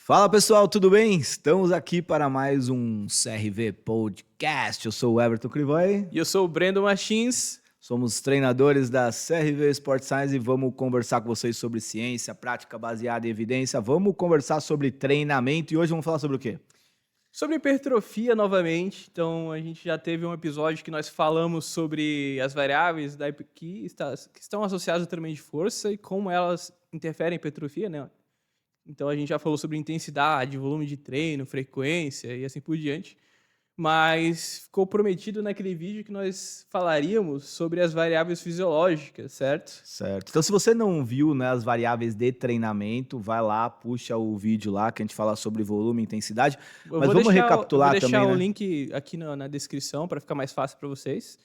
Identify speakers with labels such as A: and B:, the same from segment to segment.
A: Fala pessoal, tudo bem? Estamos aqui para mais um CRV Podcast. Eu sou o Everton Crivoy,
B: E eu sou o Brendo Machins.
A: somos treinadores da CRV Sport Science e vamos conversar com vocês sobre ciência, prática baseada em evidência. Vamos conversar sobre treinamento e hoje vamos falar sobre o quê?
B: Sobre hipertrofia novamente. Então, a gente já teve um episódio que nós falamos sobre as variáveis que estão associadas ao treinamento de força e como elas interferem em hipertrofia, né? Então, a gente já falou sobre intensidade, volume de treino, frequência e assim por diante. Mas ficou prometido naquele vídeo que nós falaríamos sobre as variáveis fisiológicas, certo?
A: Certo. Então, se você não viu, né, as variáveis de treinamento, vai lá, puxa o vídeo lá que a gente fala sobre volume e intensidade. Mas vamos recapitular
B: eu vou deixar
A: também,
B: o
A: né?
B: link aqui na descrição para ficar mais fácil para vocês.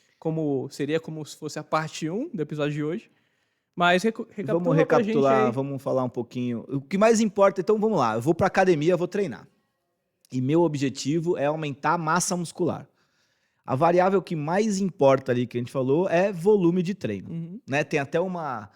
B: Seria como se fosse a parte 1 do episódio de hoje. Mas
A: Vamos
B: recapitula pra gente
A: recapitular,
B: aí.
A: vamos falar um pouquinho. O que mais importa, então vamos lá. Eu vou para academia, vou treinar. E meu objetivo é aumentar a massa muscular. A variável que mais importa ali que a gente falou é volume de treino,
B: Uhum.
A: né? Tem até uma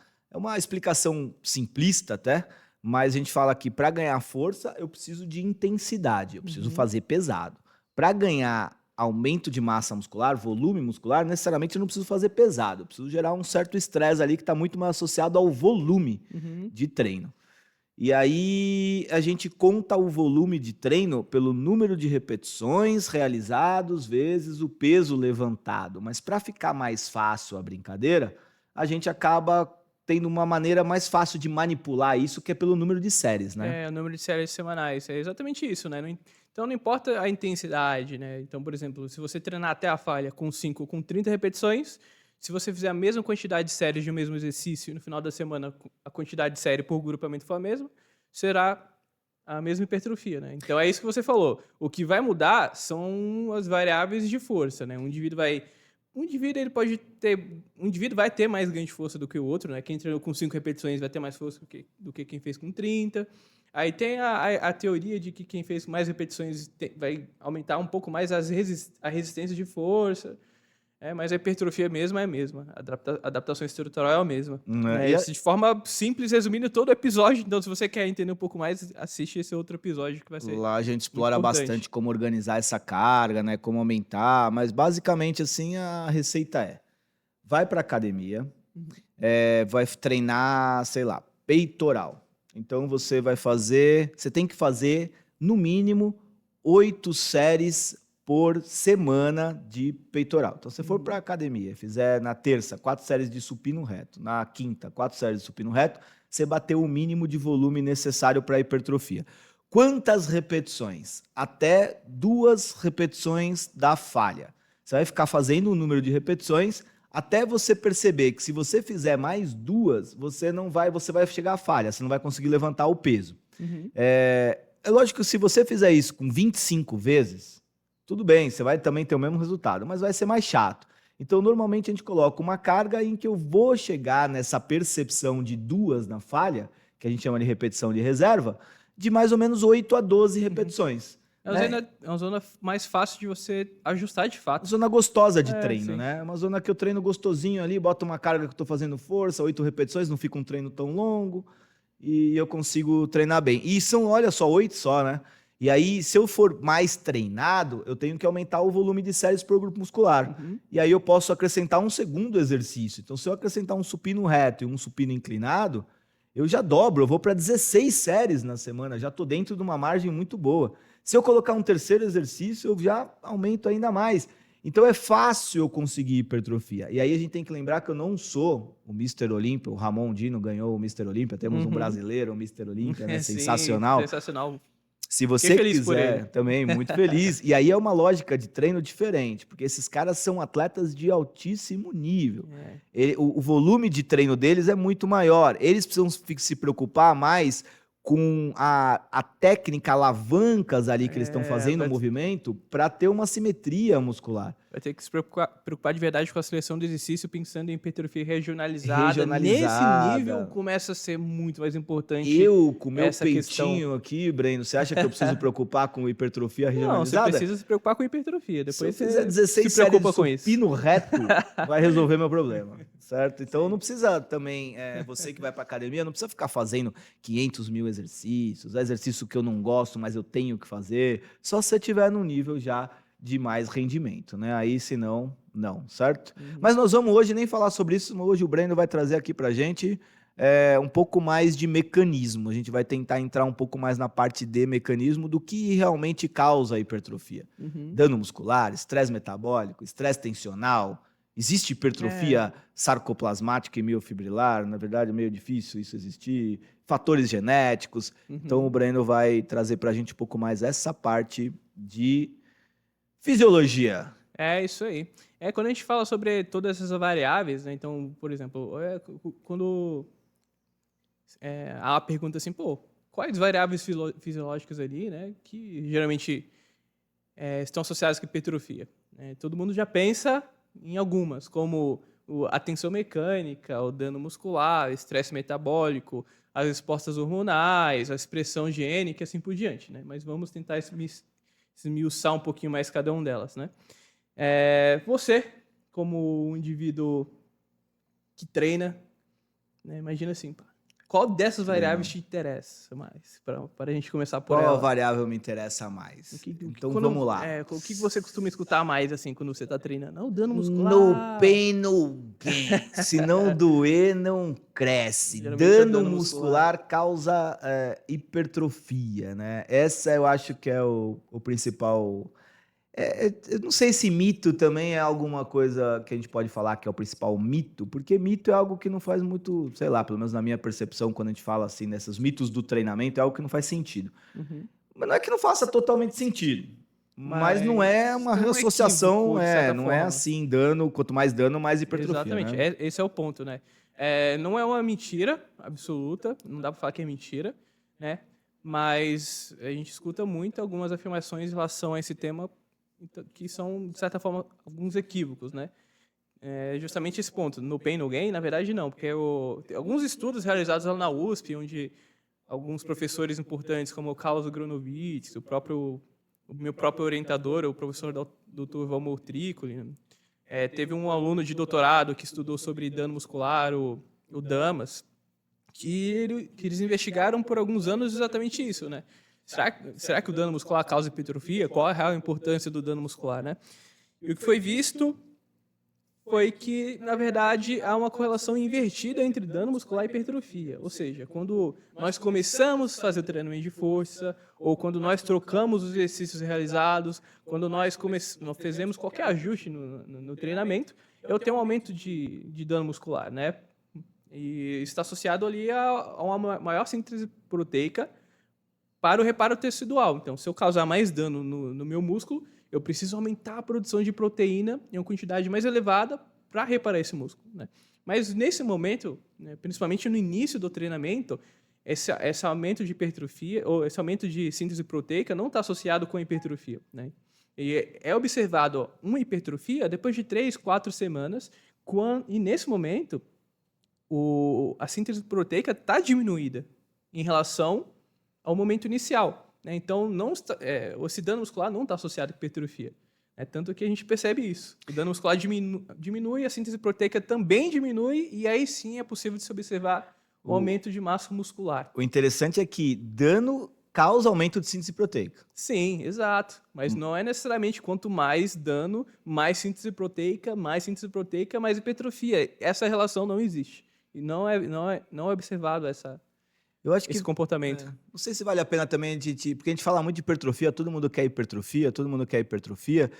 A: explicação simplista até, mas a gente fala que para ganhar força eu preciso de intensidade, eu preciso
B: Uhum.
A: fazer pesado. Para ganhar aumento de massa muscular, volume muscular, necessariamente eu não preciso fazer pesado, eu preciso gerar um certo estresse ali que está muito mais associado ao volume
B: Uhum.
A: de treino. E aí a gente conta o volume de treino pelo número de repetições realizados vezes o peso levantado. Mas para ficar mais fácil a brincadeira, a gente acaba tendo uma maneira mais fácil de manipular isso, que é pelo número de séries, né?
B: É, o número de séries semanais. É exatamente isso, né? Então não importa a intensidade, né? Então, por exemplo, se você treinar até a falha com 5 ou com 30 repetições, se você fizer a mesma quantidade de séries de um mesmo exercício e no final da semana a quantidade de série por grupamento for a mesma, será a mesma hipertrofia, né? Então é isso que você falou. O que vai mudar são as variáveis de força, né? Um indivíduo vai ter mais ganho de força do que o outro, né? Quem treinou com 5 repetições vai ter mais força do que quem fez com 30. Aí tem a teoria de que quem fez mais repetições vai aumentar um pouco mais a resistência de força. Mas a hipertrofia mesmo é a mesma. A adaptação estrutural é a mesma.
A: E
B: Isso de forma simples, resumindo todo o episódio. Então, se você quer entender um pouco mais, assiste esse outro episódio que vai ser
A: lá a gente
B: muito
A: explora
B: importante.
A: bastante como organizar essa carga, né? Como aumentar, mas basicamente assim a receita é: vai para academia, vai treinar, sei lá, peitoral. Então você tem que fazer no mínimo 8 séries por semana de peitoral. Então, se você for para academia, fizer na terça 4 séries de supino reto, na quinta 4 séries de supino reto, você bateu o mínimo de volume necessário para a hipertrofia. Quantas repetições? Até 2 repetições da falha. Você vai ficar fazendo um número de repetições até você perceber que se você fizer mais 2, você vai chegar à falha, você não vai conseguir levantar o peso. É lógico que se você fizer isso com 25 vezes, tudo bem, você vai também ter o mesmo resultado, mas vai ser mais chato. Então, normalmente a gente coloca uma carga em que eu vou chegar nessa percepção de 2 na falha, que a gente chama de repetição de reserva, de mais ou menos 8 a 12 repetições.
B: É uma zona mais fácil de você ajustar de fato.
A: Uma zona gostosa de treino,
B: Sim.
A: né? É uma zona que eu treino gostosinho ali, boto uma carga que eu tô fazendo força, 8 repetições, não fica um treino tão longo e eu consigo treinar bem. E são, olha só, 8 só, né? E aí, se eu for mais treinado, eu tenho que aumentar o volume de séries por grupo muscular. E aí eu posso acrescentar um segundo exercício. Então, se eu acrescentar um supino reto e um supino inclinado, eu já dobro, eu vou para 16 séries na semana, já estou dentro de uma margem muito boa. Se eu colocar um terceiro exercício, eu já aumento ainda mais. Então é fácil eu conseguir hipertrofia. E aí a gente tem que lembrar que eu não sou o Mr. Olímpia, o Ramon Dino ganhou o Mr. Olímpia, temos um brasileiro, o Mr. Olímpia, né?
B: Sim,
A: Sensacional.
B: sensacional.
A: Se você
B: Fiquei feliz por
A: quiser,
B: ele.
A: também, muito feliz. E aí é uma lógica de treino diferente, porque esses caras são atletas de altíssimo nível. O volume de treino deles é muito maior. Eles precisam se preocupar mais com a técnica, alavancas ali que eles estão fazendo o movimento para ter uma simetria muscular.
B: Vai ter que se preocupar de verdade com a seleção do exercício, pensando em hipertrofia regionalizada. Nesse nível, começa a ser muito mais importante.
A: Eu, com o meu
B: essa
A: peitinho
B: questão
A: aqui, Breno, você acha que eu preciso preocupar com hipertrofia regionalizada?
B: Não, você precisa se preocupar com hipertrofia. Depois
A: se eu fizer 16
B: se preocupa
A: séries de
B: com
A: supino
B: isso.
A: reto, vai resolver meu problema, certo? Então não precisa também, você que vai pra academia, não precisa ficar fazendo 500 mil exercícios, exercício que eu não gosto, mas eu tenho que fazer, só se você estiver num nível já de mais rendimento, né? Aí, senão, não, certo? Mas nós vamos hoje nem falar sobre isso, hoje o Breno vai trazer aqui pra gente um pouco mais de mecanismo. A gente vai tentar entrar um pouco mais na parte de mecanismo do que realmente causa a hipertrofia. Dano muscular, estresse metabólico, estresse tensional. Existe hipertrofia sarcoplasmática e miofibrilar? Na verdade, é meio difícil isso existir. Fatores genéticos. Então, o Breno vai trazer pra gente um pouco mais essa parte de fisiologia.
B: É isso aí. Quando a gente fala sobre todas essas variáveis, né? Então, por exemplo, quando há a pergunta assim, quais variáveis fisiológicas ali, né, que geralmente estão associadas com hipertrofia? Todo mundo já pensa em algumas, como a tensão mecânica, o dano muscular, o estresse metabólico, as respostas hormonais, a expressão gênica e assim por diante, né? Mas vamos tentar esmiuçar um pouquinho mais cada uma delas, né? Você, como um indivíduo que treina, né, imagina assim, qual dessas variáveis te interessa mais? Para a gente começar por ela.
A: Qual variável me interessa mais? Então vamos lá.
B: O que você costuma escutar mais assim quando você está treinando? Não, o dano muscular.
A: No pain, no gain. Se não doer, não cresce.
B: Geralmente é o
A: Dano
B: dano
A: muscular causa hipertrofia, né? Essa eu acho que é o principal. Eu não sei se mito também é alguma coisa que a gente pode falar que é o principal mito, porque mito é algo que não faz muito, sei lá, pelo menos na minha percepção, quando a gente fala assim, nesses mitos do treinamento, é algo que não faz sentido. Mas não é que não faça totalmente sentido, mas não é uma
B: tem um
A: associação,
B: equívoco, de certa
A: não é
B: forma.
A: assim, dano, quanto mais dano, mais hipertrofia.
B: Exatamente,
A: né?
B: esse é o ponto, né? Não é uma mentira absoluta, não dá para falar que é mentira, né? Mas a gente escuta muito algumas afirmações em relação a esse tema que são, de certa forma, alguns equívocos, né? Justamente esse ponto, no pain, no gain, na verdade não, porque tem alguns estudos realizados lá na USP, onde alguns professores importantes, como o Carlos Gronovitz, o meu próprio orientador, o professor Dr. Valmor Trícoli, teve um aluno de doutorado que estudou sobre dano muscular, o Damas, que eles investigaram por alguns anos exatamente isso, né? Será que o dano muscular causa hipertrofia? Qual a real importância do dano muscular, né? E o que foi visto foi que, na verdade, há uma correlação invertida entre dano muscular e hipertrofia. Ou seja, quando nós começamos a fazer o treinamento de força, ou quando nós trocamos os exercícios realizados, quando nós fizemos qualquer ajuste no treinamento, eu tenho um aumento de dano muscular, né? E está associado ali a uma maior síntese proteica para o reparo tecidual. Então, se eu causar mais dano no meu músculo, eu preciso aumentar a produção de proteína em uma quantidade mais elevada para reparar esse músculo, né? Mas nesse momento, né, principalmente no início do treinamento, esse aumento de hipertrofia, ou esse aumento de síntese proteica não está associado com a hipertrofia, né? E é observado uma hipertrofia depois de 3, 4 semanas, e nesse momento, a síntese proteica está diminuída em relação ao momento inicial, né? Então, esse dano muscular não está associado com hipertrofia. Tanto que a gente percebe isso. O dano muscular diminui, a síntese proteica também diminui, e aí sim é possível de se observar o aumento de massa muscular.
A: O interessante é que dano causa aumento de síntese proteica.
B: Sim, exato. Mas não é necessariamente quanto mais dano, mais síntese proteica, mais hipertrofia. Essa relação não existe. E não é observado esse comportamento.
A: Não sei se vale a pena também, porque a gente fala muito de hipertrofia, todo mundo quer hipertrofia,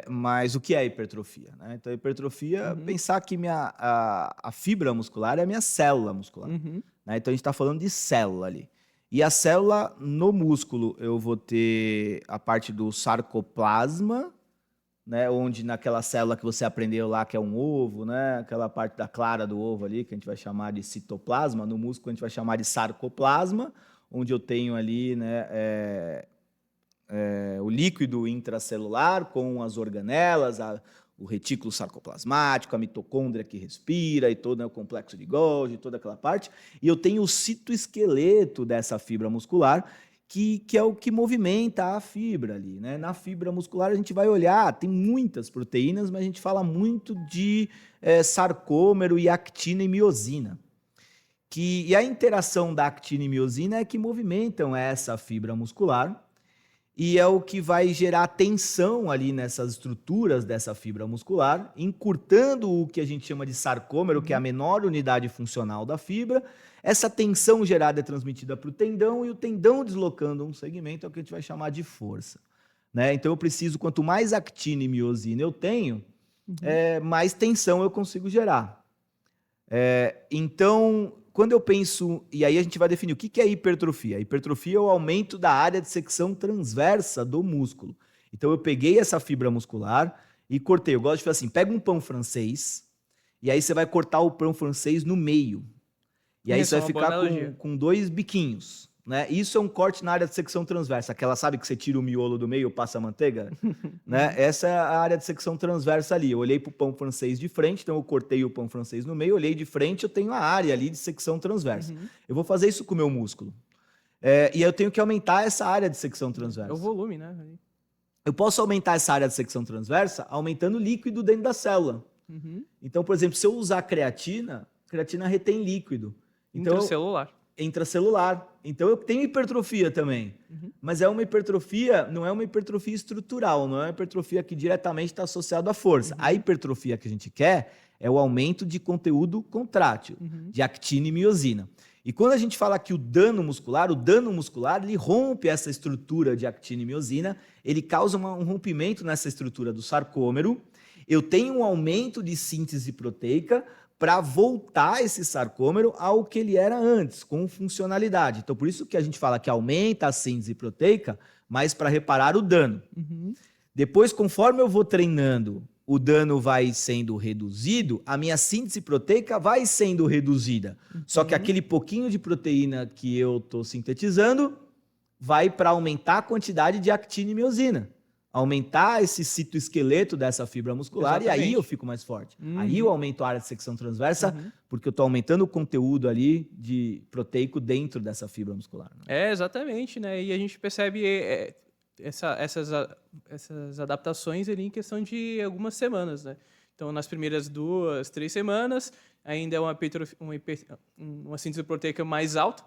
A: mas o que é hipertrofia? Né? Então, hipertrofia, pensar que a fibra muscular é a minha célula muscular. Né? Então, a gente está falando de célula ali. E a célula, no músculo, eu vou ter a parte do sarcoplasma, né, onde naquela célula que você aprendeu lá, que é um ovo, né, aquela parte da clara do ovo ali, que a gente vai chamar de citoplasma, no músculo a gente vai chamar de sarcoplasma, onde eu tenho ali, né, o líquido intracelular com as organelas, o retículo sarcoplasmático, a mitocôndria que respira e todo, né, o complexo de Golgi, toda aquela parte. E eu tenho o citoesqueleto dessa fibra muscular, que é o que movimenta a fibra ali, né? Na fibra muscular a gente vai olhar, tem muitas proteínas, mas a gente fala muito de sarcômero e actina e miosina. E a interação da actina e miosina é que movimentam essa fibra muscular e é o que vai gerar tensão ali nessas estruturas dessa fibra muscular, encurtando o que a gente chama de sarcômero, que é a menor unidade funcional da fibra. Essa tensão gerada é transmitida para o tendão e o tendão deslocando um segmento é o que a gente vai chamar de força, né? Então eu preciso, quanto mais actina e miosina eu tenho, mais tensão eu consigo gerar. Então, quando eu penso, e aí a gente vai definir o que é hipertrofia. A hipertrofia é o aumento da área de secção transversa do músculo. Então eu peguei essa fibra muscular e cortei. Eu gosto de fazer assim, pega um pão francês e aí você vai cortar o pão francês no meio. E aí você vai ficar com 2 biquinhos, né? Isso é um corte na área de secção transversa. Aquela, sabe que você tira o miolo do meio e passa a manteiga? Né? Essa é a área de secção transversa ali. Eu olhei para o pão francês de frente, então eu cortei o pão francês no meio, olhei de frente, eu tenho a área ali de secção transversa. Eu vou fazer isso com o meu músculo. E eu tenho que aumentar essa área de secção transversa.
B: É o volume, né?
A: Eu posso aumentar essa área de secção transversa aumentando o líquido dentro da célula. Então, por exemplo, se eu usar creatina retém líquido. Então, intracelular. Então eu tenho hipertrofia também. Mas é uma hipertrofia, não é uma hipertrofia estrutural, não é uma hipertrofia que diretamente está associada à força. A hipertrofia que a gente quer é o aumento de conteúdo contrátil, de actina e miosina. E quando a gente fala que o dano muscular ele rompe essa estrutura de actina e miosina, ele causa um rompimento nessa estrutura do sarcômero. Eu tenho um aumento de síntese proteica para voltar esse sarcômero ao que ele era antes, com funcionalidade. Então, por isso que a gente fala que aumenta a síntese proteica, mas para reparar o dano. Depois, conforme eu vou treinando, o dano vai sendo reduzido, a minha síntese proteica vai sendo reduzida. Só que aquele pouquinho de proteína que eu estou sintetizando vai para aumentar a quantidade de actina e miosina. Aumentar esse citoesqueleto dessa fibra muscular. Exatamente. E aí eu fico mais forte. Aí eu aumento a área de secção transversa, porque eu estou aumentando o conteúdo ali de proteico dentro dessa fibra muscular.
B: Né? Exatamente, né? E a gente percebe essas adaptações ali em questão de algumas semanas, né? Então, nas primeiras 2, 3 semanas, ainda é uma síntese proteica mais alta,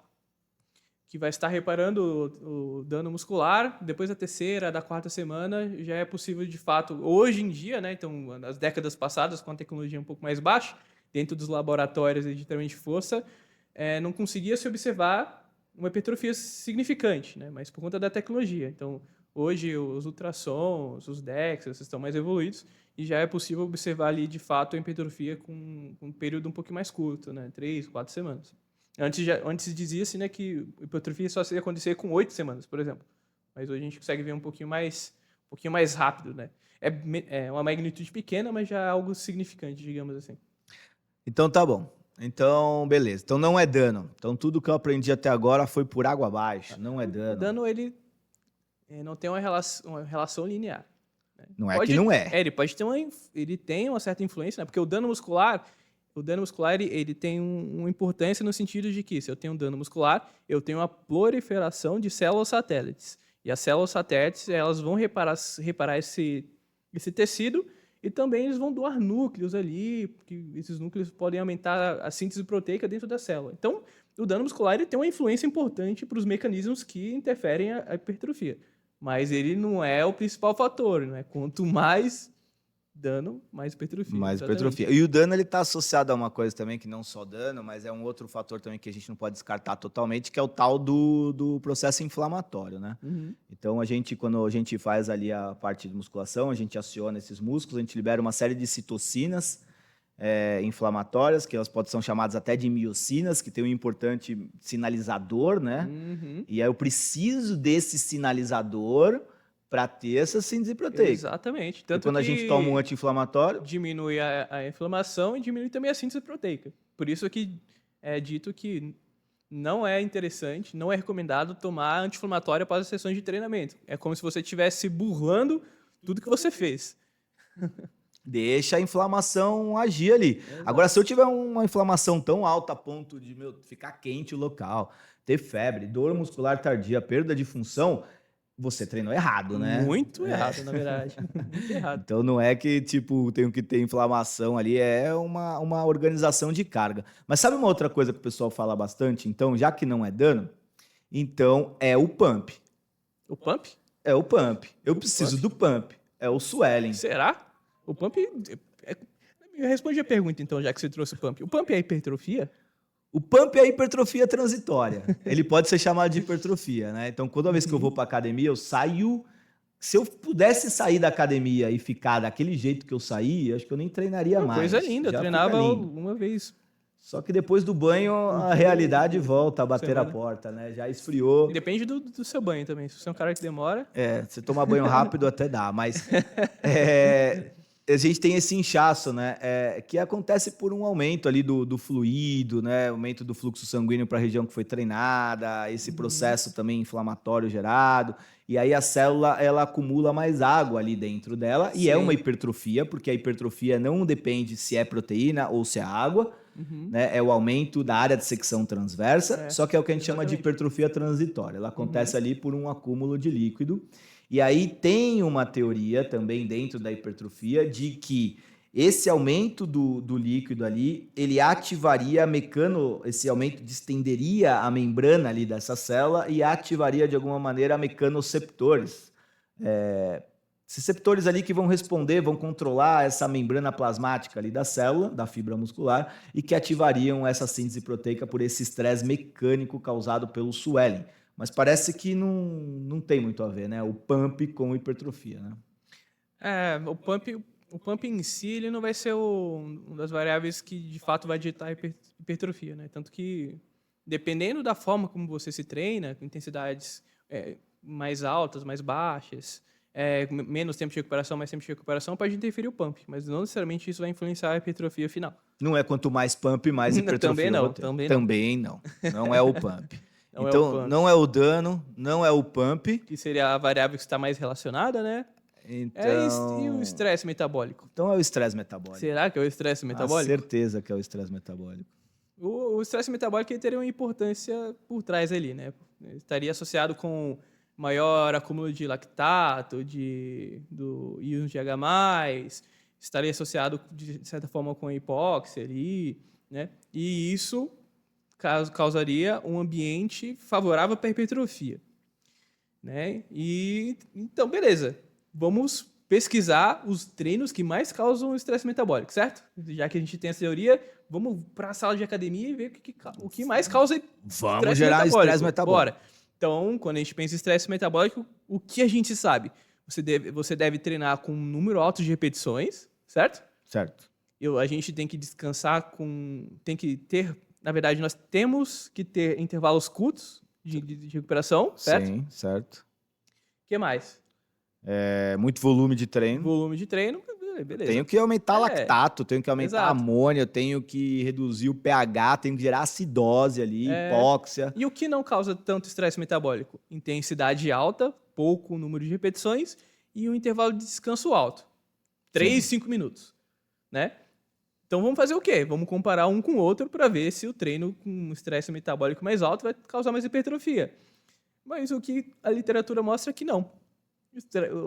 B: que vai estar reparando o dano muscular. Depois da terceira, da quarta semana, já é possível, de fato, hoje em dia, né? Então, nas décadas passadas, com a tecnologia um pouco mais baixa, dentro dos laboratórios de treinamento de força, não conseguia se observar uma hipertrofia significante, né? Mas por conta da tecnologia. Então, hoje, os ultrassons, os DEXs estão mais evoluídos e já é possível observar ali, de fato, a hipertrofia com um período um pouquinho mais curto, né? 3, 4 semanas. Antes dizia-se, né, que a hipertrofia só ia acontecer com 8 semanas, por exemplo. Mas hoje a gente consegue ver um pouquinho mais rápido, né? É uma magnitude pequena, mas já é algo significante, digamos assim.
A: Então tá bom. Então, beleza. Então não é dano. Então tudo que eu aprendi até agora foi por água abaixo. Não é dano.
B: O dano, ele não tem uma relação linear. Né?
A: Não é que não é.
B: Ele pode ter ele tem uma certa influência, né? Porque o dano muscular ele tem uma importância no sentido de que, se eu tenho um dano muscular, eu tenho uma proliferação de células satélites. E as células satélites, elas vão reparar esse tecido e também eles vão doar núcleos ali, porque esses núcleos podem aumentar a síntese proteica dentro da célula. Então, o dano muscular ele tem uma influência importante para os mecanismos que interferem a hipertrofia. Mas ele não é o principal fator, né? Quanto mais dano, mais hipertrofia.
A: Mais hipertrofia. E o dano ele está associado a uma coisa também, que não só dano, mas é um outro fator também que a gente não pode descartar totalmente, que é o tal do processo inflamatório, né? Então, quando a gente faz ali a parte de musculação, a gente aciona esses músculos, a gente libera uma série de citocinas inflamatórias, que elas podem ser chamadas até de miocinas, que tem um importante sinalizador, né? E aí eu preciso desse sinalizador para ter essa síntese proteica.
B: Exatamente.
A: Tanto quando a gente toma um anti-inflamatório,
B: diminui a inflamação e diminui também a síntese proteica. Por isso que é dito que não é interessante, não é recomendado tomar anti-inflamatório após as sessões de treinamento. É como se você estivesse burlando tudo que você fez.
A: Deixa a inflamação agir ali.
B: Exato.
A: Agora, se eu tiver uma inflamação tão alta a ponto de ficar quente o local, ter febre, dor muscular tardia, perda de função, você treinou errado, né?
B: Muito errado, na verdade. Muito errado.
A: Então não é que, tipo, tenho que ter inflamação ali, é uma organização de carga. Mas sabe uma outra coisa que o pessoal fala bastante? Então, já que não é dano, então é o pump.
B: O pump?
A: É o pump. Eu preciso do pump. É o swelling.
B: Será? O pump... Responde a pergunta, então, já que você trouxe o pump. O pump é hipertrofia?
A: O pump é a hipertrofia transitória. Ele pode ser chamado de hipertrofia, né? Então, toda vez que eu vou para academia, eu saio. Se eu pudesse sair da academia e ficar daquele jeito que eu saí, acho que eu nem treinaria mais.
B: Coisa linda, eu treinava uma vez.
A: Só que depois do banho, a realidade volta a bater a porta, né? Já esfriou.
B: E depende do seu banho também. Se você é um cara que demora...
A: Se tomar banho rápido até dá, mas... a gente tem esse inchaço, né? Que acontece por um aumento ali do fluido, né? Aumento do fluxo sanguíneo para a região que foi treinada, esse processo também inflamatório gerado. E aí a célula, ela acumula mais água ali dentro dela.
B: Sim.
A: E é uma hipertrofia, porque a hipertrofia não depende se é proteína ou se é água. Né? É o aumento da área de secção transversa, só que é o que a gente chama de hipertrofia transitória. Ela acontece ali por um acúmulo de líquido. E aí tem uma teoria também dentro da hipertrofia de que esse aumento do líquido ali, ele ativaria esse aumento distenderia a membrana ali dessa célula e ativaria de alguma maneira mecanoceptores. Esses receptores ali que vão responder, vão controlar essa membrana plasmática ali da célula, da fibra muscular, e que ativariam essa síntese proteica por esse estresse mecânico causado pelo swelling. Mas parece que não tem muito a ver, né? O pump com hipertrofia, né?
B: O pump em si, ele não vai ser uma das variáveis que, de fato, vai ditar a hipertrofia, né? Tanto que, dependendo da forma como você se treina, com intensidades mais altas, mais baixas, menos tempo de recuperação, mais tempo de recuperação, pode interferir o pump, mas não necessariamente isso vai influenciar a hipertrofia final.
A: Não é quanto mais pump, mais hipertrofia.
B: Também não.
A: Não é o pump. Então, não é o dano, não é o pump.
B: Que seria a variável que está mais relacionada, né?
A: Então...
B: E o estresse metabólico?
A: Então é o estresse metabólico.
B: Será que é o estresse metabólico?
A: Com certeza que é o estresse metabólico.
B: O estresse metabólico ele teria uma importância por trás ali, né? Ele estaria associado com maior acúmulo de lactato, do íons de H+, estaria associado, de certa forma, com a hipóxia ali, né? E isso causaria um ambiente favorável para a hipertrofia, né? Então, beleza. Vamos pesquisar os treinos que mais causam estresse metabólico, certo? Já que a gente tem essa teoria, vamos para a sala de academia e ver o que mais causa
A: estresse metabólico.
B: Bora. Então, quando a gente pensa em estresse metabólico, o que a gente sabe? Você deve treinar com um número alto de repetições, certo?
A: Certo.
B: A gente tem que descansar tem que ter... Na verdade, nós temos que ter intervalos curtos de recuperação, certo?
A: Sim, certo.
B: O que mais?
A: Muito volume de treino.
B: Volume de treino, beleza.
A: Tenho que aumentar lactato, tenho que aumentar
B: Exato.
A: amônia, tenho que reduzir o pH, tenho que gerar acidose ali, hipóxia.
B: E o que não causa tanto estresse metabólico? Intensidade alta, pouco número de repetições e um intervalo de descanso alto. 3, 5 minutos, né? Então vamos fazer o quê? Vamos comparar um com o outro para ver se o treino com estresse metabólico mais alto vai causar mais hipertrofia. Mas o que a literatura mostra é que não.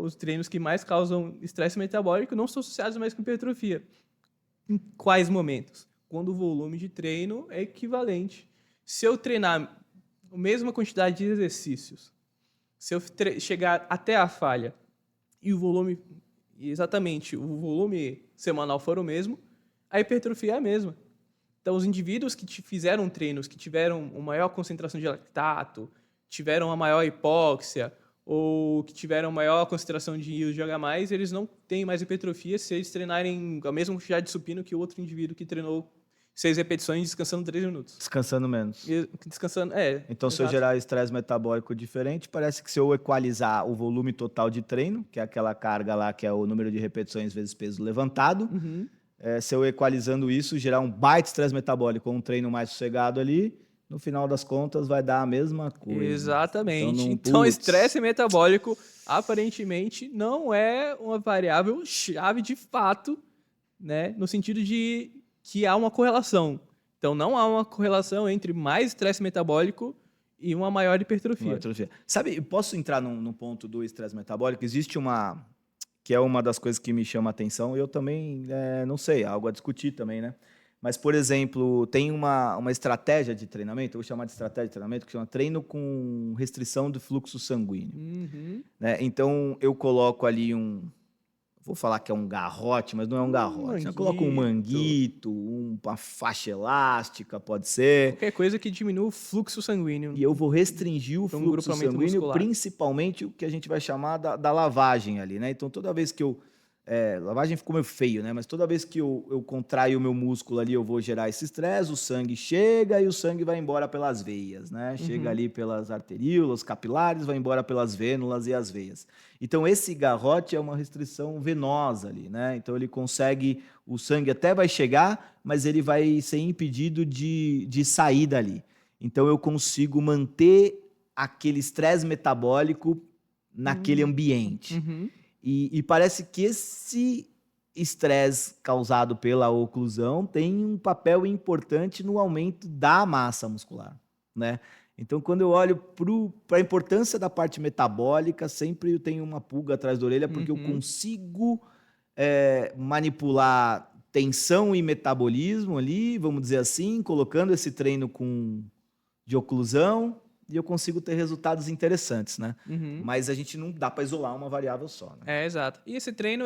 B: Os treinos que mais causam estresse metabólico não são associados mais com hipertrofia. Em quais momentos? Quando o volume de treino é equivalente. Se eu treinar a mesma quantidade de exercícios, se eu chegar até a falha e o volume semanal for o mesmo, a hipertrofia é a mesma. Então, os indivíduos que fizeram treinos, que tiveram uma maior concentração de lactato, tiveram uma maior hipóxia, ou que tiveram maior concentração de íons de H+, eles não têm mais hipertrofia se eles treinarem a mesma quantidade de supino que o outro indivíduo que treinou 6 repetições descansando 3 minutos.
A: Descansando menos.
B: Descansando,
A: Então, se eu gerar estresse metabólico diferente, parece que se eu equalizar o volume total de treino, que é aquela carga lá, que é o número de repetições vezes peso levantado, se eu equalizando isso, gerar um baita estresse metabólico ou um treino mais sossegado ali, no final das contas vai dar a mesma coisa.
B: Exatamente. Então, estresse metabólico aparentemente não é uma variável chave de fato, né? No sentido de que há uma correlação. Então, não há uma correlação entre mais estresse metabólico e uma maior hipertrofia.
A: Sabe, posso entrar no ponto do estresse metabólico? Existe uma, que é uma das coisas que me chama a atenção, e eu também, não sei, algo a discutir também, né? Mas, por exemplo, tem uma estratégia de treinamento, eu vou chamar de estratégia de treinamento, que chama treino com restrição do fluxo sanguíneo. Né? Então, eu coloco ali vou falar que é um garrote, mas não é um garrote. Eu coloco um manguito, uma faixa elástica, pode ser.
B: Qualquer coisa que diminua o fluxo sanguíneo.
A: E eu vou restringir o fluxo sanguíneo, muscular. Principalmente o que a gente vai chamar da lavagem ali, né? Então, toda vez que eu... lavagem ficou meio feio, né? Mas toda vez que eu contraio o meu músculo ali, eu vou gerar esse estresse, o sangue chega e o sangue vai embora pelas veias, né? Chega ali pelas arteríolas, capilares, vai embora pelas vênulas e as veias. Então, esse garrote é uma restrição venosa ali, né? Então, ele consegue... O sangue até vai chegar, mas ele vai ser impedido de sair dali. Então, eu consigo manter aquele estresse metabólico naquele ambiente. E parece que esse estresse causado pela oclusão tem um papel importante no aumento da massa muscular, né? Então, quando eu olho para a importância da parte metabólica, sempre eu tenho uma pulga atrás da orelha, porque eu consigo manipular tensão e metabolismo ali, vamos dizer assim, colocando esse treino de oclusão, e eu consigo ter resultados interessantes, né? Mas a gente não dá para isolar uma variável só, né?
B: Exato. E esse treino,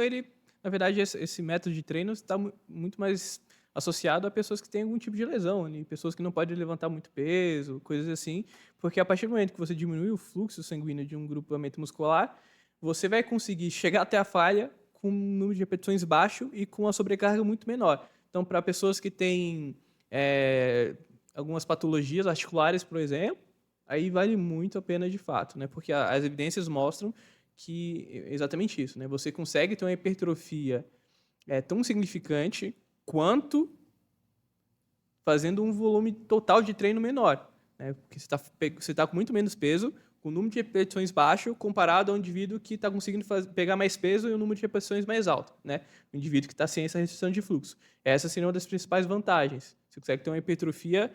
B: na verdade, esse método de treino está muito mais associado a pessoas que têm algum tipo de lesão, né? Pessoas que não podem levantar muito peso, coisas assim, porque a partir do momento que você diminui o fluxo sanguíneo de um grupamento muscular, você vai conseguir chegar até a falha com um número de repetições baixo e com uma sobrecarga muito menor. Então, para pessoas que têm algumas patologias articulares, por exemplo, aí vale muito a pena de fato, né? Porque as evidências mostram que é exatamente isso, né? Você consegue ter uma hipertrofia tão significante quanto fazendo um volume total de treino menor, né? Porque você tá com muito menos peso, com o número de repetições baixo, comparado a um indivíduo que está conseguindo pegar mais peso e um número de repetições mais alto, né? O indivíduo que está sem essa restrição de fluxo. Essa seria uma das principais vantagens. Você consegue ter uma hipertrofia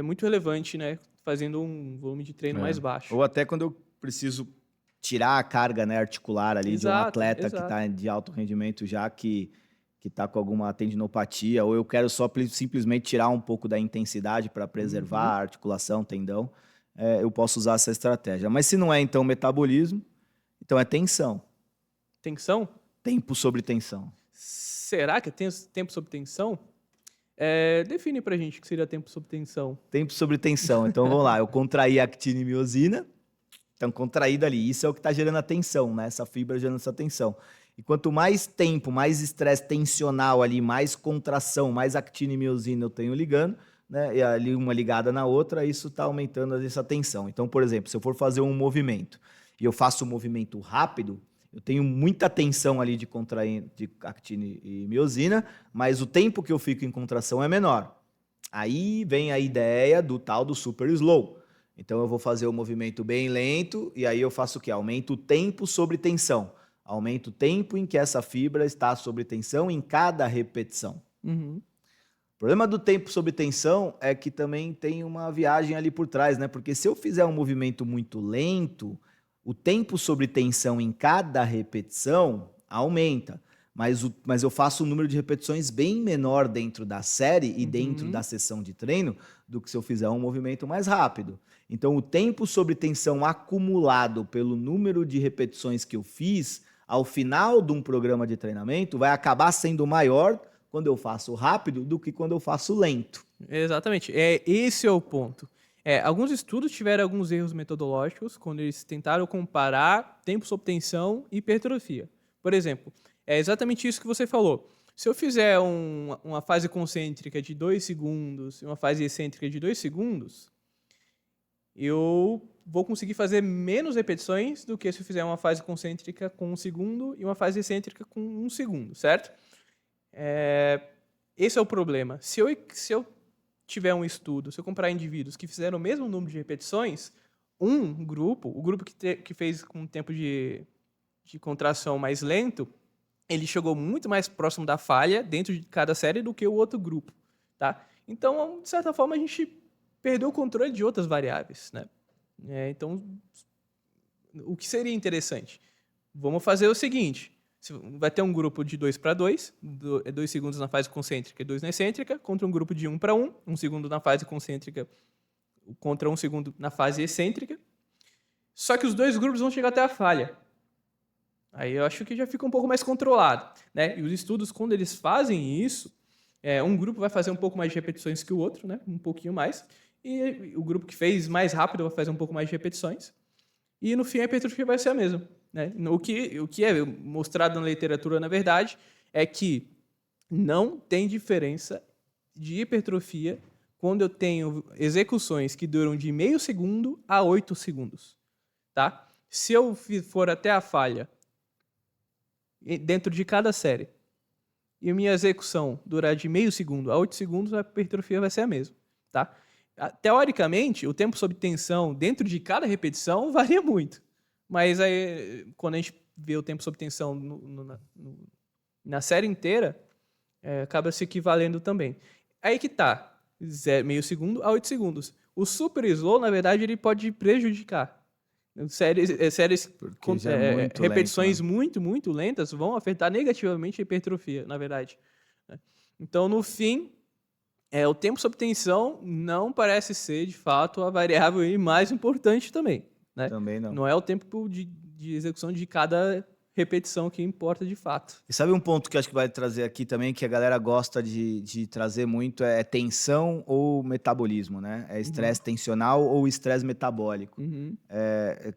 B: muito relevante, né? Fazendo um volume de treino mais baixo.
A: Ou até quando eu preciso tirar a carga, né, articular ali de um atleta que está de alto rendimento já, que está com alguma tendinopatia, ou eu quero só simplesmente tirar um pouco da intensidade para preservar a articulação, tendão, eu posso usar essa estratégia. Mas se não é, então, metabolismo, então é tensão.
B: Tensão?
A: Tempo sobre tensão.
B: Será que é tempo sobre tensão? Define pra gente o que seria tempo sobre tensão.
A: Tempo sobre tensão. Então, vamos lá. Eu contraí a actina e miosina. Então, contraído ali. Isso é o que está gerando a tensão, né? Essa fibra gerando essa tensão. E quanto mais tempo, mais estresse tensional ali, mais contração, mais actina e miosina eu tenho ligando, né? E ali uma ligada na outra, isso está aumentando essa tensão. Então, por exemplo, se eu for fazer um movimento e eu faço um movimento rápido, eu tenho muita tensão ali de actina e miosina, mas o tempo que eu fico em contração é menor. Aí vem a ideia do tal do super slow. Então eu vou fazer o movimento bem lento e aí eu faço o quê? Aumento o tempo sobre tensão. Aumento o tempo em que essa fibra está sob tensão em cada repetição. O problema do tempo sob tensão é que também tem uma viagem ali por trás, né? Porque se eu fizer um movimento muito lento, o tempo sobre tensão em cada repetição aumenta, mas eu faço um número de repetições bem menor dentro da série e dentro da sessão de treino do que se eu fizer um movimento mais rápido. Então, o tempo sobre tensão acumulado pelo número de repetições que eu fiz ao final de um programa de treinamento vai acabar sendo maior quando eu faço rápido do que quando eu faço lento.
B: Exatamente. Esse é o ponto. Alguns estudos tiveram alguns erros metodológicos quando eles tentaram comparar tempo sob tensão e hipertrofia. Por exemplo, é exatamente isso que você falou. Se eu fizer uma fase concêntrica de 2 segundos e uma fase excêntrica de 2 segundos, eu vou conseguir fazer menos repetições do que se eu fizer uma fase concêntrica com 1 segundo e uma fase excêntrica com 1 segundo, certo? Esse é o problema. Se eu tiver um estudo, se eu comparar indivíduos que fizeram o mesmo número de repetições, o grupo que fez com um tempo de contração mais lento, ele chegou muito mais próximo da falha dentro de cada série do que o outro grupo, tá? Então, de certa forma, a gente perdeu o controle de outras variáveis, né? Então, o que seria interessante? Vamos fazer o seguinte, vai ter um grupo de 2 para 2, 2 segundos na fase concêntrica e 2 na excêntrica, contra um grupo de 1 para 1, 1 segundo na fase concêntrica contra 1 segundo na fase excêntrica. Só que os dois grupos vão chegar até a falha. Aí eu acho que já fica um pouco mais controlado, né? E os estudos, quando eles fazem isso, um grupo vai fazer um pouco mais de repetições que o outro, né? Um pouquinho mais. E o grupo que fez mais rápido vai fazer um pouco mais de repetições. E no fim a hipertrofia vai ser a mesma, né? O que é mostrado na literatura, na verdade, é que não tem diferença de hipertrofia quando eu tenho execuções que duram de meio segundo a 8 segundos, tá? Se eu for até a falha dentro de cada série e a minha execução durar de meio segundo a 8 segundos, a hipertrofia vai ser a mesma, tá? Teoricamente, o tempo sob tensão dentro de cada repetição varia muito, mas aí, quando a gente vê o tempo sob tensão na série inteira, acaba se equivalendo também. Aí que tá, meio segundo a 8 segundos. O super slow, na verdade, ele pode prejudicar. Séries com repetições lento, né? muito, muito lentas vão afetar negativamente a hipertrofia, na verdade. Então, no fim, o tempo sob tensão não parece ser, de fato, a variável mais importante também, né?
A: Também não.
B: Não é o tempo de execução de cada repetição que importa de fato.
A: E sabe um ponto que acho que vai trazer aqui também, que a galera gosta de trazer muito, é tensão ou metabolismo, né? É estresse tensional ou estresse metabólico.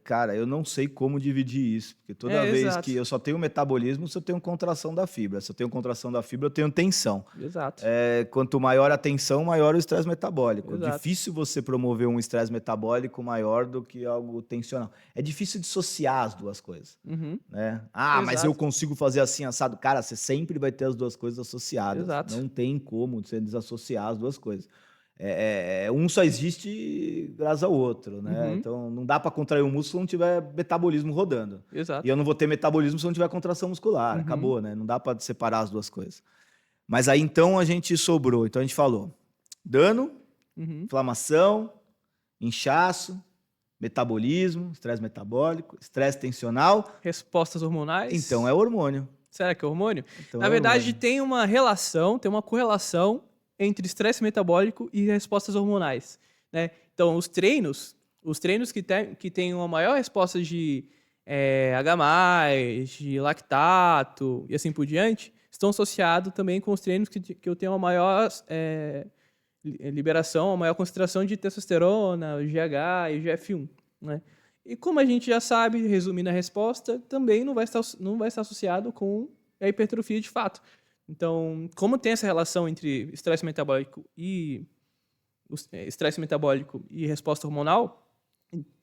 A: Cara, eu não sei como dividir isso, porque toda vez exato. Que eu só tenho metabolismo, se eu tenho contração da fibra. Se eu tenho contração da fibra, eu tenho tensão.
B: Exato.
A: Quanto maior a tensão, maior o estresse metabólico.
B: Exato.
A: É difícil você promover um estresse metabólico maior do que algo tensional. É difícil dissociar as duas coisas, né? Exato. Mas eu consigo fazer assim, assado. Cara, você sempre vai ter as duas coisas associadas. Exato. Não tem como você desassociar as duas coisas. Um só existe graças ao outro, né? Então, não dá para contrair o músculo se não tiver metabolismo rodando.
B: Exato.
A: E eu não vou ter metabolismo se não tiver contração muscular. Acabou, né? Não dá para separar as duas coisas. Mas aí, então, a gente sobrou. Então, a gente falou dano, inflamação, inchaço, metabolismo, estresse metabólico, estresse tensional.
B: Respostas hormonais.
A: Então é hormônio.
B: Será que é hormônio?
A: Então
B: Na verdade, tem uma relação, tem uma correlação entre estresse metabólico e respostas hormonais, né? Então, os treinos que têm uma maior resposta de H+, de lactato e assim por diante, estão associados também com os treinos que eu tenho uma maior liberação, a maior concentração de testosterona, GH e GF1, né? E como a gente já sabe, resumindo a resposta, também não vai estar associado com a hipertrofia de fato. Então, como tem essa relação entre estresse metabólico e resposta hormonal,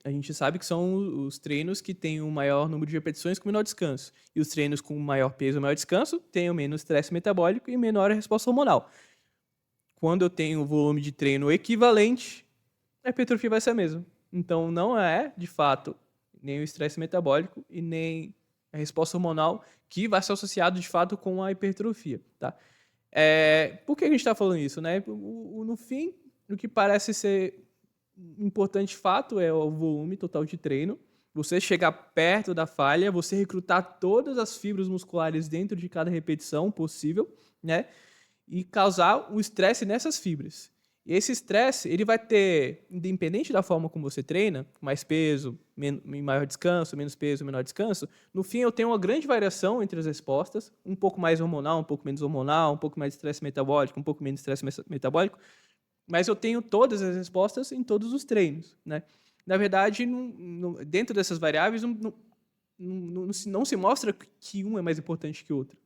B: a gente sabe que são os treinos que têm o maior número de repetições com menor descanso. E os treinos com maior peso e maior descanso têm o menos estresse metabólico e menor resposta hormonal. Quando eu tenho um volume de treino equivalente, a hipertrofia vai ser a mesma. Então, não é, de fato, nem o estresse metabólico e nem a resposta hormonal que vai ser associado, de fato, com a hipertrofia, tá? Por que a gente está falando isso, né? No fim, o que parece ser importante, de fato, é o volume total de treino. Você chegar perto da falha, você recrutar todas as fibras musculares dentro de cada repetição possível, né? E causar o estresse nessas fibras. E esse estresse, ele vai ter, independente da forma como você treina, mais peso, maior descanso, menos peso, menor descanso, no fim eu tenho uma grande variação entre as respostas, um pouco mais hormonal, um pouco menos hormonal, um pouco mais de estresse metabólico, um pouco menos de estresse metabólico, mas eu tenho todas as respostas em todos os treinos, né? Na verdade, dentro dessas variáveis, não se mostra que um é mais importante que o outro,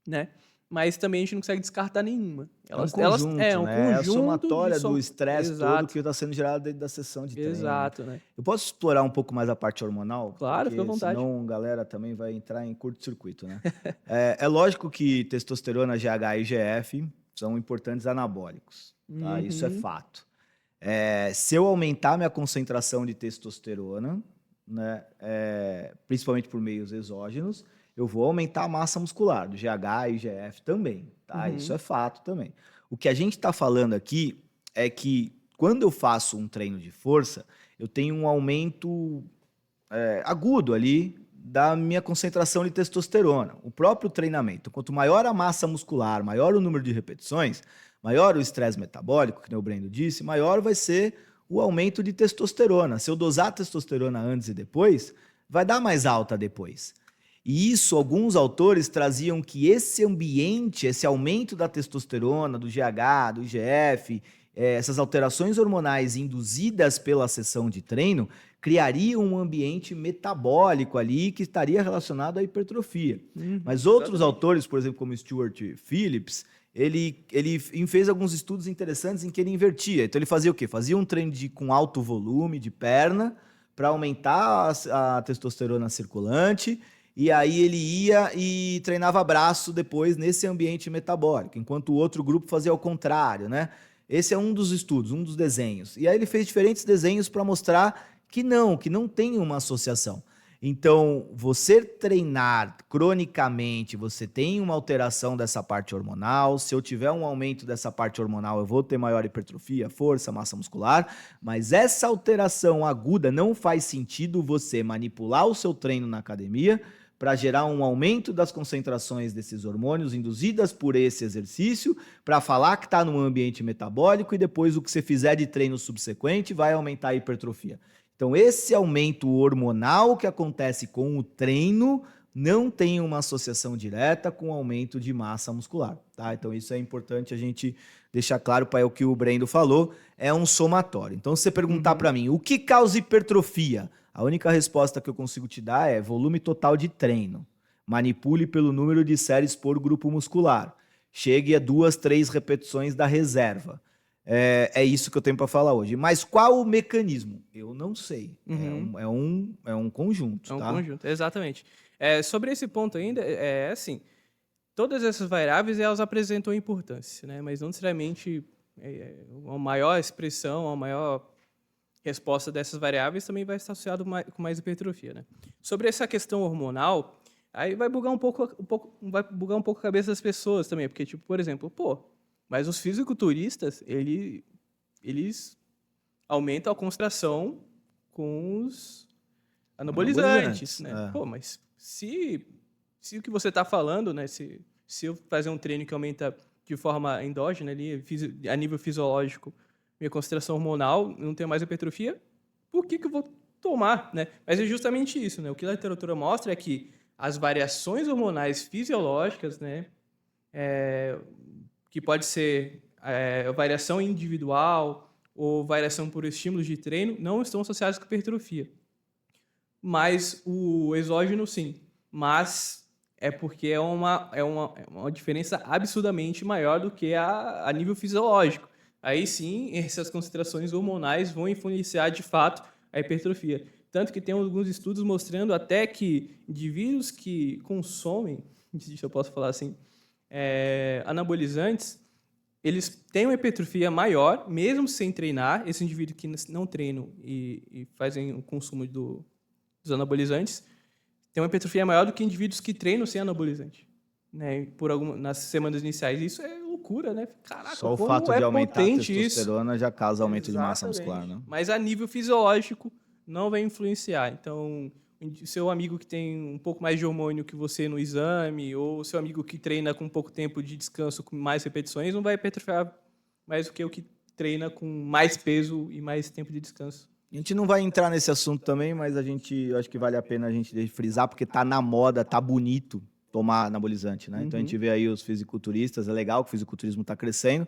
B: né? Mas também a gente não consegue descartar nenhuma.
A: É um conjunto, né? É a somatória do estresse todo que está sendo gerado dentro da sessão de treino.
B: Exato, né?
A: Eu posso explorar um pouco mais a parte hormonal?
B: Claro, fica à vontade.
A: Senão a galera também vai entrar em curto-circuito, né? É lógico que testosterona, GH e GF são importantes anabólicos, tá? Isso é
B: Uhum.
A: fato. Se eu aumentar minha concentração de testosterona, né, principalmente por meios exógenos, eu vou aumentar a massa muscular, do GH e IGF também, tá? Isso
B: Uhum.
A: é fato também. O que a gente está falando aqui é que quando eu faço um treino de força, eu tenho um aumento agudo ali da minha concentração de testosterona. O próprio treinamento, quanto maior a massa muscular, maior o número de repetições, maior o estresse metabólico, que o Brendo disse, maior vai ser o aumento de testosterona. Se eu dosar a testosterona antes e depois, vai dar mais alta depois. E isso, alguns autores traziam que esse ambiente, esse aumento da testosterona, do GH, do IGF, essas alterações hormonais induzidas pela sessão de treino, criaria um ambiente metabólico ali que estaria relacionado à hipertrofia. Mas outros
B: Exatamente.
A: autores, por exemplo, como Stuart Phillips, ele fez alguns estudos interessantes em que ele invertia. Então ele fazia o quê? Fazia um treino com alto volume de perna para aumentar a testosterona circulante, e aí ele ia e treinava braço depois nesse ambiente metabólico, enquanto o outro grupo fazia o contrário, né? Esse é um dos estudos, um dos desenhos. E aí ele fez diferentes desenhos para mostrar que não tem uma associação. Então, você treinar cronicamente, você tem uma alteração dessa parte hormonal. Se eu tiver um aumento dessa parte hormonal, eu vou ter maior hipertrofia, força, massa muscular. Mas essa alteração aguda não faz sentido você manipular o seu treino na academia para gerar um aumento das concentrações desses hormônios induzidas por esse exercício, para falar que está num ambiente metabólico e depois o que você fizer de treino subsequente vai aumentar a hipertrofia. Então, esse aumento hormonal que acontece com o treino não tem uma associação direta com o aumento de massa muscular, tá? Então, isso é importante a gente deixar claro para o que o Brendo falou, é um somatório. Então, se você perguntar para mim, o que causa hipertrofia? A única resposta que eu consigo te dar é volume total de treino. Manipule pelo número de séries por grupo muscular. Chegue a 2, 3 repetições da reserva. É isso que eu tenho para falar hoje. Mas qual o mecanismo? Eu não sei.
B: Uhum.
A: É um conjunto,
B: É um
A: tá?
B: conjunto, exatamente. Sobre esse ponto ainda, assim, todas essas variáveis elas apresentam importância, né? Mas não necessariamente uma maior expressão, uma maior resposta dessas variáveis também vai estar associado com mais hipertrofia, né? Sobre essa questão hormonal, aí vai bugar vai bugar um pouco a cabeça das pessoas também, porque tipo, por exemplo, mas os fisiculturistas, eles aumentam a concentração com os anabolizantes,
A: Anabolizantes.
B: né? Mas se o que você está falando, né, se eu fazer um treino que aumenta de forma endógena ali, a nível fisiológico, minha concentração hormonal, não tenho mais hipertrofia, por que eu vou tomar, né? Mas é justamente isso, né? O que a literatura mostra é que as variações hormonais fisiológicas, né, que pode ser variação individual ou variação por estímulos de treino, não estão associadas com hipertrofia. Mas o exógeno, sim. Mas é porque é uma diferença absurdamente maior do que a nível fisiológico. Aí sim, essas concentrações hormonais vão influenciar de fato a hipertrofia. Tanto que tem alguns estudos mostrando até que indivíduos que consomem, se eu posso falar assim, anabolizantes, eles têm uma hipertrofia maior, mesmo sem treinar. Esses indivíduos que não treinam e fazem o consumo dos anabolizantes têm uma hipertrofia maior do que indivíduos que treinam sem anabolizante, né? Nas semanas iniciais. Isso é loucura, né? Caraca,
A: Só o
B: como
A: fato
B: é
A: de aumentar a
B: potente isso.
A: testosterona já causa aumento de massa muscular,
B: Exatamente.
A: né?
B: Mas a nível fisiológico não vai influenciar. Então, o seu amigo que tem um pouco mais de hormônio que você no exame, ou o seu amigo que treina com pouco tempo de descanso, com mais repetições, não vai hipertrofiar mais do que o que treina com mais peso e mais tempo de descanso.
A: A gente não vai entrar nesse assunto também, mas eu acho que vale a pena a gente frisar, porque tá na moda, tá bonito tomar anabolizante, né? Então a gente vê aí os fisiculturistas, é legal que o fisiculturismo está crescendo,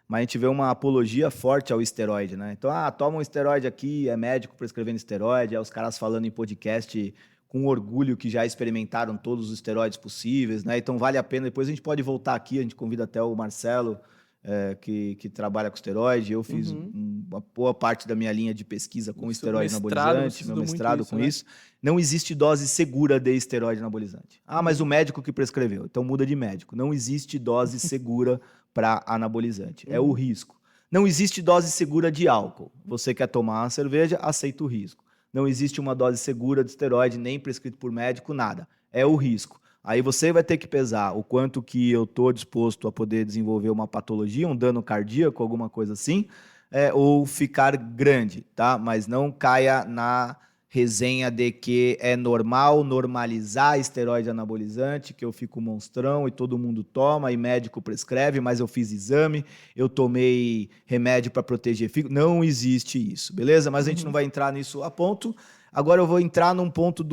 A: mas a gente vê uma apologia forte ao esteroide, né? Então, toma um esteroide aqui, é médico prescrevendo esteroide, os caras falando em podcast com orgulho que já experimentaram todos os esteroides possíveis, né? Então vale a pena, depois a gente pode voltar aqui, a gente convida até o Marcelo, que trabalha com esteroide. Eu fiz uma boa parte da minha linha de pesquisa com esteroide anabolizante, meu mestrado com isso. Não existe dose segura de esteroide anabolizante. Mas o médico que prescreveu, então muda de médico. Não existe dose segura para anabolizante. É o risco. Não existe dose segura de álcool. Você quer tomar uma cerveja, aceita o risco. Não existe uma dose segura de esteroide, nem prescrito por médico, nada. É o risco. Aí você vai ter que pesar o quanto que eu estou disposto a poder desenvolver uma patologia, um dano cardíaco, alguma coisa assim, ou ficar grande, tá? Mas não caia na resenha de que é normal normalizar esteroide anabolizante, que eu fico monstrão e todo mundo toma e médico prescreve, mas eu fiz exame, eu tomei remédio para proteger fígado. Não existe isso, beleza? Mas a gente não vai entrar nisso a ponto. Agora eu vou entrar num ponto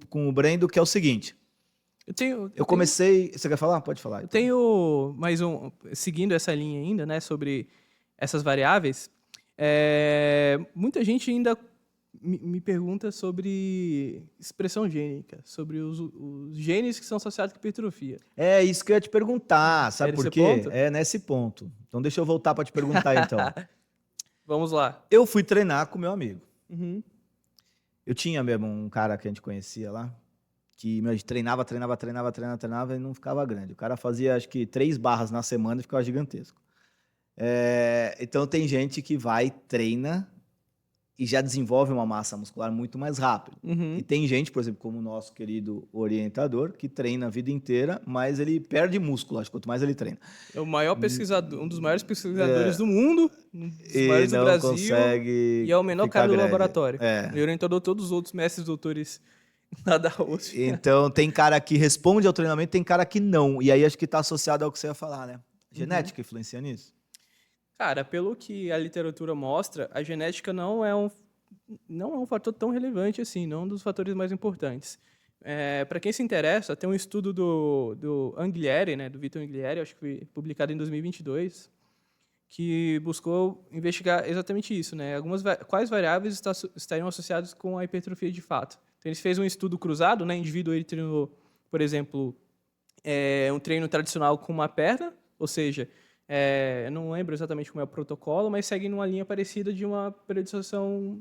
A: com o Brendo, que é o seguinte. Eu comecei... Você quer falar? Pode falar.
B: Eu tenho mais um... Seguindo essa linha ainda, né, sobre essas variáveis, muita gente ainda me pergunta sobre expressão gênica, sobre os genes que são associados com hipertrofia.
A: É isso que eu ia te perguntar, sabe por quê?
B: Ponto?
A: É nesse ponto. Então deixa eu voltar para te perguntar então.
B: Vamos lá.
A: Eu fui treinar com meu amigo. Eu tinha mesmo um cara que a gente conhecia lá, que treinava e não ficava grande. O cara fazia acho que 3 barras na semana e ficava gigantesco. Então tem gente que vai, treina e já desenvolve uma massa muscular muito mais rápido. E tem gente, por exemplo, como o nosso querido orientador, que treina a vida inteira, mas ele perde músculo, acho que quanto mais ele treina.
B: É o maior pesquisador, um dos maiores pesquisadores do mundo, um dos maiores do Brasil,
A: consegue
B: e é o menor cara do
A: grande.
B: laboratório. Ele orientador todos os outros mestres doutores lá da USP.
A: Então tem cara que responde ao treinamento, tem cara que não. E aí acho que está associado ao que você ia falar, né? Genética influencia nisso?
B: Cara, pelo que a literatura mostra, a genética não é um fator tão relevante assim, não um dos fatores mais importantes. Para quem se interessa, tem um estudo do Anglieri, né, do Vitor Anglieri, acho que foi publicado em 2022, que buscou investigar exatamente isso, né? Quais variáveis estariam associadas com a hipertrofia de fato. Então, ele fez um estudo cruzado, né? Indivíduo ele treinou, por exemplo, um treino tradicional com uma perna, ou seja, eu não lembro exatamente como é o protocolo, mas segue numa linha parecida de uma periodização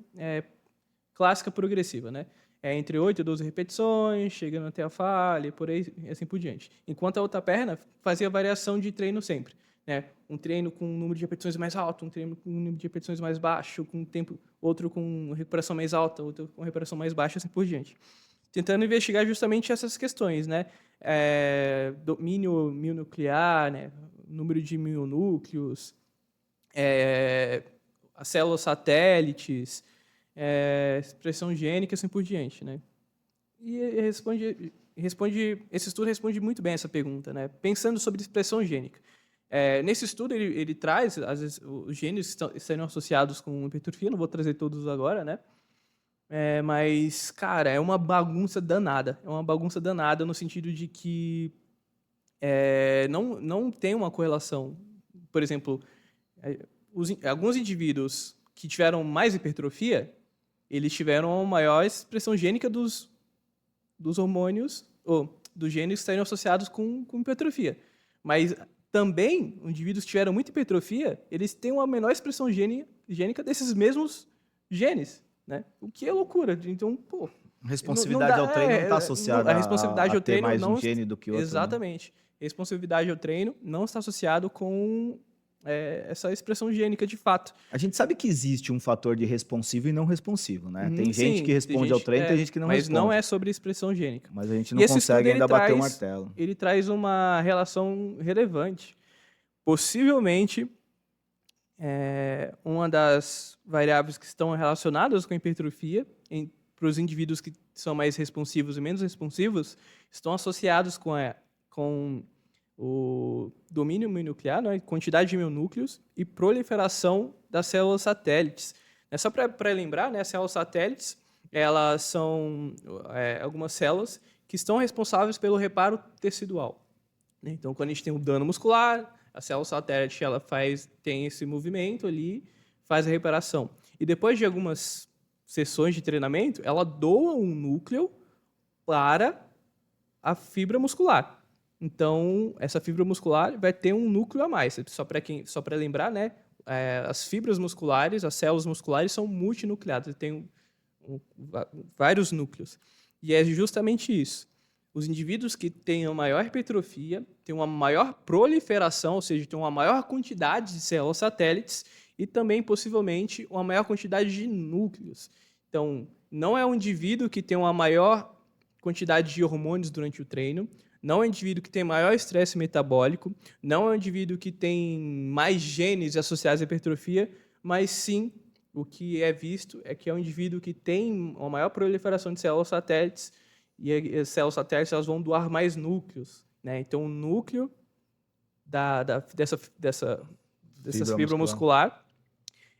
B: clássica progressiva, né? Entre 8 e 12 repetições, chegando até a falha, por aí, e assim por diante. Enquanto a outra perna fazia variação de treino sempre, né? Um treino com um número de repetições mais alto, um treino com um número de repetições mais baixo, outro com recuperação mais alta, outro com recuperação mais baixa, assim por diante. Tentando investigar justamente essas questões, né? Domínio mionuclear, né? Número de mionúcleos, as células satélites, expressão gênica, assim por diante, né? E esse estudo responde muito bem essa pergunta, né? Pensando sobre expressão gênica. Nesse estudo, ele traz, às vezes, os genes que estão associados com hipertrofia, não vou trazer todos agora, né? Mas, cara, é uma bagunça danada. É uma bagunça danada no sentido de que não tem uma correlação. Por exemplo, alguns indivíduos que tiveram mais hipertrofia, eles tiveram maior expressão gênica dos hormônios, ou dos genes que estariam associados com hipertrofia. Mas também, indivíduos que tiveram muita hipertrofia, eles têm uma menor expressão gênica desses mesmos genes, né? O que é loucura. Então, pô...
A: Responsabilidade ao treino não está associada
B: a responsabilidade ao treino
A: mais
B: não,
A: um gene do que outro.
B: Exatamente. Né? Responsabilidade ao treino não está associado com essa expressão gênica de fato.
A: A gente sabe que existe um fator de responsivo e não responsivo, né? Tem gente que responde ao treino, tem gente que não responde.
B: Mas não é sobre expressão gênica.
A: Mas a gente não consegue ainda bater o martelo.
B: Ele traz uma relação relevante. Possivelmente, uma das variáveis que estão relacionadas com a hipertrofia, para os indivíduos que são mais responsivos e menos responsivos, estão associados com o domínio mionuclear, né, quantidade de mionúcleos e proliferação das células satélites. Só para lembrar, né, as células satélites elas são algumas células que estão responsáveis pelo reparo tecidual. Então, quando a gente tem um dano muscular, a célula satélite ela tem esse movimento ali, faz a reparação. E depois de algumas sessões de treinamento, ela doa um núcleo para a fibra muscular. Então, essa fibra muscular vai ter um núcleo a mais. Só para lembrar, né? As fibras musculares, as células musculares são multinucleadas, tem vários núcleos. E é justamente isso. os indivíduos que têm uma maior hipertrofia têm uma maior proliferação, ou seja, têm uma maior quantidade de células satélites e também, possivelmente, uma maior quantidade de núcleos. Então, não é um indivíduo que tem uma maior quantidade de hormônios durante o treino, não é um indivíduo que tem maior estresse metabólico, não é um indivíduo que tem mais genes associados à hipertrofia, mas sim, o que é visto é que é um indivíduo que tem uma maior proliferação de células satélites e as células satélites elas vão doar mais núcleos, né? Então, o núcleo dessa fibra muscular,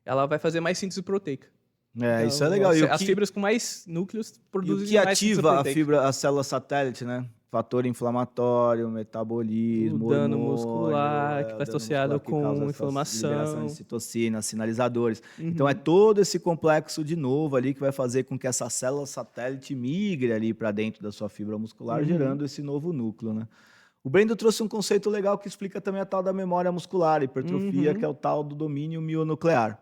B: ela vai fazer mais síntese proteica.
A: Então, isso é
B: legal.
A: legal.
B: As fibras com mais núcleos produzem
A: mais
B: mais síntese
A: ativa
B: proteica.
A: a célula satélite, né? Fator inflamatório, metabolismo,
B: o dano
A: hormônio,
B: muscular que está associado com inflamação,
A: liberação de citocinas, sinalizadores. Então é todo esse complexo de novo ali que vai fazer com que essa célula satélite migre ali para dentro da sua fibra muscular, gerando esse novo núcleo, né? O Brendo trouxe um conceito legal que explica também a tal da memória muscular, hipertrofia, que é o tal do domínio mionuclear.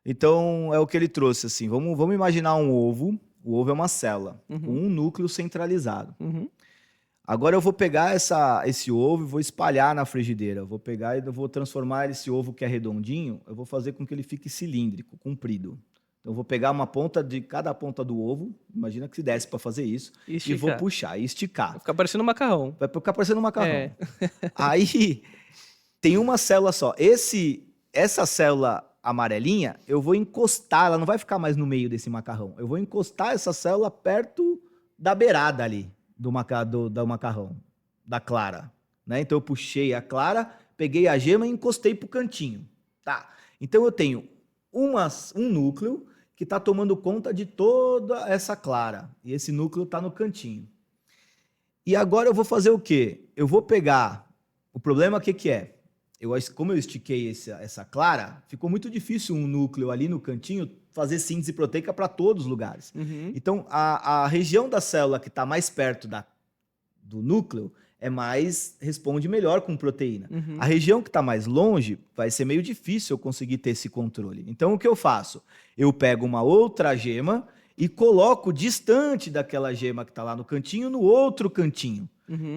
A: Então, é o que ele trouxe, assim, vamos imaginar um ovo. O ovo é uma célula, com um núcleo centralizado. Agora eu vou pegar esse ovo e vou espalhar na frigideira. Eu vou pegar e vou transformar esse ovo que é redondinho, eu vou fazer com que ele fique cilíndrico, comprido. Então, eu vou pegar uma ponta de cada ponta do ovo, imagina que se desse para fazer isso, e vou puxar e esticar.
B: Vai ficar parecendo um macarrão.
A: Vai ficar parecendo um macarrão. Aí, tem uma célula só. Essa célula amarelinha, eu vou encostar, ela não vai ficar mais no meio desse macarrão. Eu vou encostar essa célula perto da beirada ali do macarrão, da clara. Né? Então eu puxei a clara, peguei a gema e encostei pro cantinho. Tá. Então eu tenho um núcleo que está tomando conta de toda essa clara. E esse núcleo está no cantinho. E agora eu vou fazer o quê? Eu vou pegar... O problema, o que é? Como eu estiquei essa clara, ficou muito difícil um núcleo ali no cantinho fazer síntese proteica para todos os lugares. Então, a região da célula que está mais perto do núcleo responde melhor com proteína. A região que está mais longe vai ser meio difícil eu conseguir ter esse controle. Então, o que eu faço? Eu pego uma outra gema e coloco distante daquela gema que está lá no cantinho, no outro cantinho.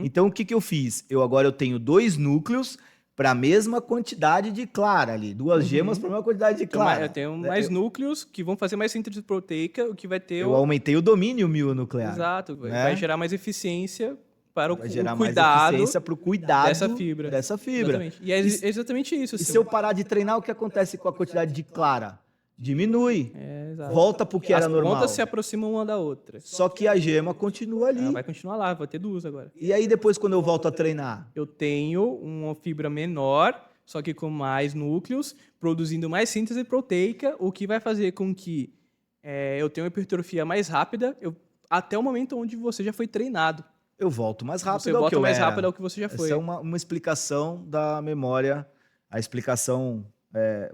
A: Então, o que eu fiz? Agora eu tenho 2 núcleos para a mesma quantidade de clara ali. 2 gemas para a mesma quantidade de clara.
B: Eu tenho mais núcleos que vão fazer mais síntese proteica, o que vai ter...
A: Eu aumentei o domínio mionuclear.
B: Exato. Né? Vai gerar mais eficiência para o cuidado
A: dessa fibra.
B: Exatamente. E é exatamente isso.
A: E se eu parar de treinar, o que acontece com a quantidade de clara? Diminui. Volta para o que era normal.
B: As pontas se aproximam uma da outra.
A: Só que a gema continua ali.
B: Ela vai continuar lá, vou ter 2 agora.
A: E aí depois, quando eu volto a treinar?
B: Eu tenho uma fibra menor, só que com mais núcleos, produzindo mais síntese proteica, o que vai fazer com que eu tenha uma hipertrofia mais rápida até o momento onde você já foi treinado.
A: Eu volto mais rápido
B: Você volta mais rápido ao que você já foi.
A: Essa é uma explicação da memória, a explicação...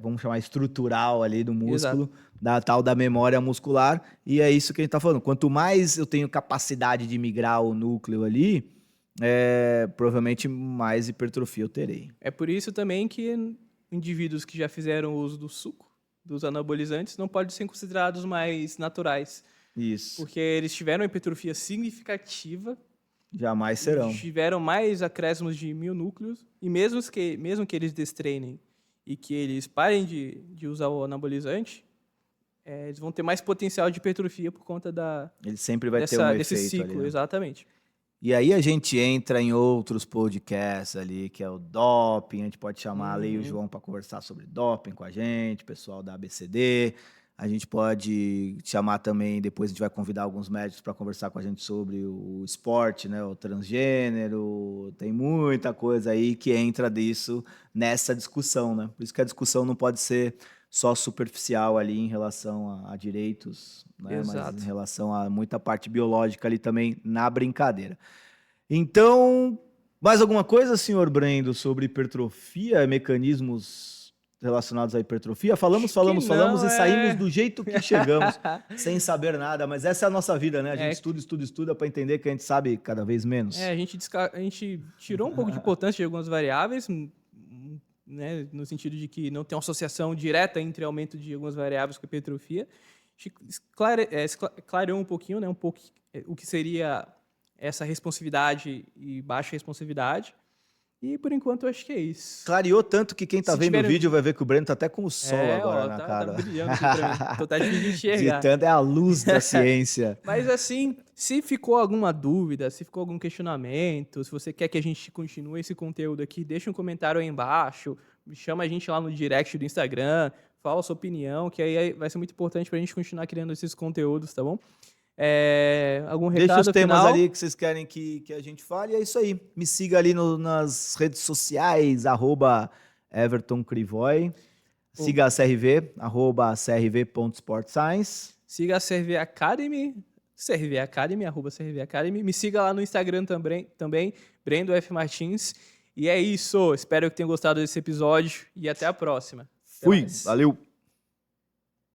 A: vamos chamar estrutural ali do músculo, da tal da memória muscular, e é isso que a gente está falando. Quanto mais eu tenho capacidade de migrar o núcleo ali, provavelmente mais hipertrofia eu terei. É
B: por isso também que indivíduos que já fizeram uso do suco, dos anabolizantes, não podem ser considerados mais naturais.
A: Isso.
B: Porque eles tiveram uma hipertrofia significativa.
A: Jamais serão.
B: Tiveram mais acréscimos de mionúcleos, e mesmo que eles destreinem e que eles parem de usar o anabolizante, eles vão ter mais potencial de hipertrofia por conta
A: Ele sempre vai ter um
B: desse
A: efeito
B: ciclo,
A: ali, né?
B: Exatamente.
A: E aí a gente entra em outros podcasts ali, que é o doping, a gente pode chamar a Lei e o João para conversar sobre doping com a gente, pessoal da ABCD. A gente pode chamar também, depois a gente vai convidar alguns médicos para conversar com a gente sobre o esporte, né, o transgênero. Tem muita coisa aí que entra nessa discussão, né? Por isso que a discussão não pode ser só superficial ali em relação a direitos, né? Mas em relação a muita parte biológica ali também na brincadeira. Então, mais alguma coisa, senhor Brendo, sobre hipertrofia, mecanismos relacionados à hipertrofia? Falamos e saímos do jeito que chegamos, sem saber nada, mas essa é a nossa vida, né? A gente estuda para entender que a gente sabe cada vez menos.
B: A gente tirou um pouco de importância de algumas variáveis, né, no sentido de que não tem uma associação direta entre aumento de algumas variáveis com hipertrofia. A gente clareou um pouquinho, né, o que seria essa responsividade e baixa responsividade. E por enquanto eu acho que é isso.
A: Clareou tanto que quem tá
B: Se
A: vendo o
B: tiver-
A: vídeo vai ver que o Breno tá até com o sol agora na
B: tá
A: cara.
B: brilhando aqui pra mim. Então tá difícil de enxergar.
A: De tanto é a luz da ciência.
B: Mas assim, se ficou alguma dúvida, se ficou algum questionamento, se você quer que a gente continue esse conteúdo aqui, deixa um comentário aí embaixo, chama a gente lá no direct do Instagram, fala a sua opinião, que aí vai ser muito importante pra gente continuar criando esses conteúdos, tá bom? Algum recado
A: Deixa os temas
B: final?
A: ali que vocês querem que a gente fale. E é isso aí. Me siga ali nas redes sociais, @EvertonCrivoy. Siga a CRV, @crv.sportscience.
B: Siga a CRV Academy, @CRV Academy. Me siga lá no Instagram também, Brendo F. Martins. E é isso. Espero que tenham gostado desse episódio e até a próxima. Até
A: Fui,
B: mais.
A: valeu!